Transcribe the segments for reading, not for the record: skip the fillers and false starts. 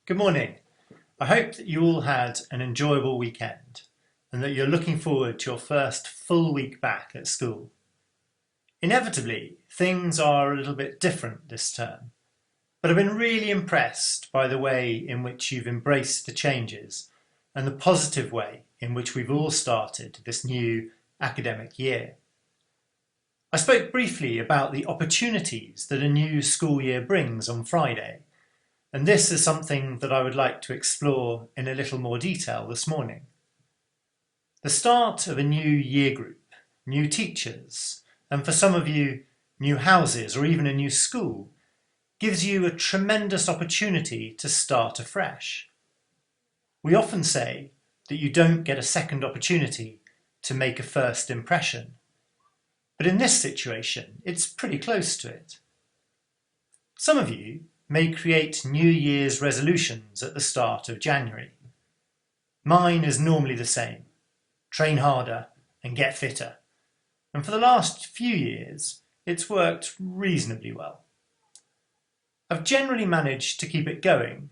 Good morning. I hope that you all had an enjoyable weekend and that you're looking forward to your first full week back at school. Inevitably, things are a little bit different this term, but I've been really impressed by the way in which you've embraced the changes and the positive way in which we've all started this new academic year. I spoke briefly about the opportunities that a new school year brings on Friday, and this is something that I would like to explore in a little more detail this morning. The start of a new year group, new teachers, and for some of you, new houses or even a new school, gives you a tremendous opportunity to start afresh. We often say that you don't get a second opportunity to make a first impression, but in this situation, it's pretty close to it. Some of you may create New Year's resolutions at the start of January. Mine is normally the same: train harder and get fitter. And for the last few years, it's worked reasonably well. I've generally managed to keep it going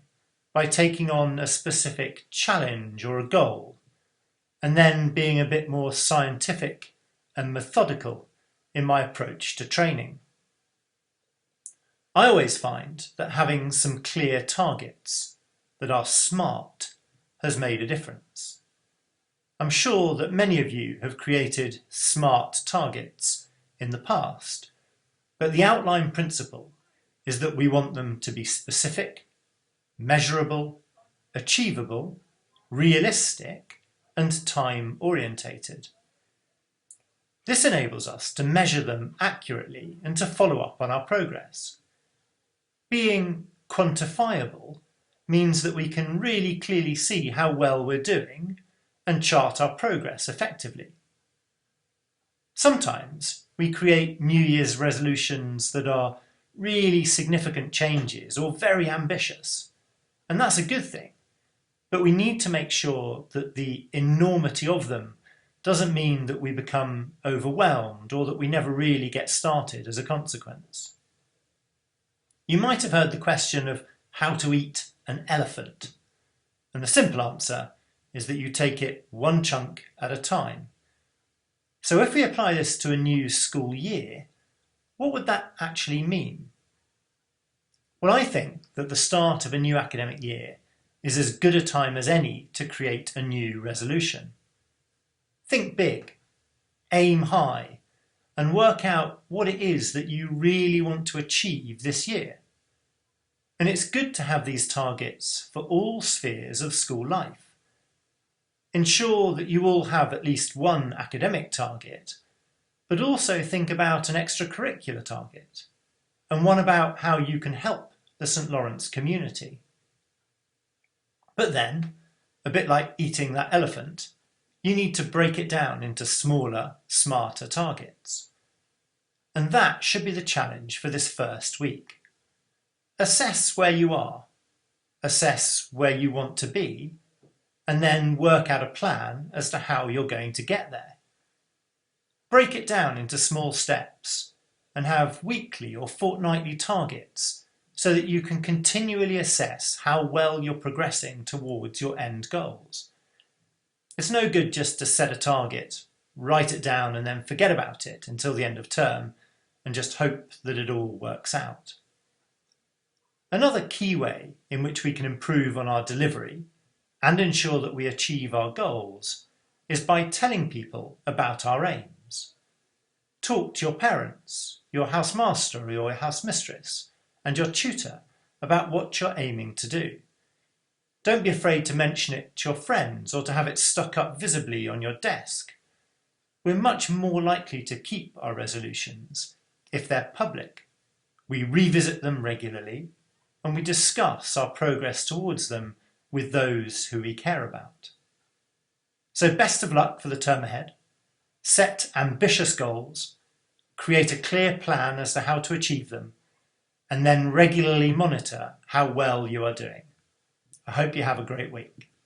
by taking on a specific challenge or a goal, and then being a bit more scientific and methodical in my approach to training. I always find that having some clear targets that are SMART has made a difference. I'm sure that many of you have created SMART targets in the past, but the outline principle is that we want them to be specific, measurable, achievable, realistic, and time-orientated. This enables us to measure them accurately and to follow up on our progress. Being quantifiable means that we can really clearly see how well we're doing and chart our progress effectively. Sometimes we create New Year's resolutions that are really significant changes or very ambitious, and that's a good thing, but we need to make sure that the enormity of them doesn't mean that we become overwhelmed or that we never really get started as a consequence. You might have heard the question of how to eat an elephant, and the simple answer is that you take it one chunk at a time. So if we apply this to a new school year, what would that actually mean? Well, I think that the start of a new academic year is as good a time as any to create a new resolution. Think big, aim high, and work out what it is that you really want to achieve this year. And it's good to have these targets for all spheres of school life. Ensure that you all have at least one academic target, but also think about an extracurricular target, and one about how you can help the St. Lawrence community. But then, a bit like eating that elephant, you need to break it down into smaller, smarter targets. And that should be the challenge for this first week. Assess where you are, assess where you want to be, and then work out a plan as to how you're going to get there. Break it down into small steps and have weekly or fortnightly targets so that you can continually assess how well you're progressing towards your end goals. It's no good just to set a target, write it down and then forget about it until the end of term and just hope that it all works out. Another key way in which we can improve on our delivery and ensure that we achieve our goals is by telling people about our aims. Talk to your parents, your housemaster or your housemistress, and your tutor about what you're aiming to do. Don't be afraid to mention it to your friends or to have it stuck up visibly on your desk. We're much more likely to keep our resolutions if they're public. We revisit them regularly and we discuss our progress towards them with those who we care about. So best of luck for the term ahead. Set ambitious goals, create a clear plan as to how to achieve them, and then regularly monitor how well you are doing. I hope you have a great week.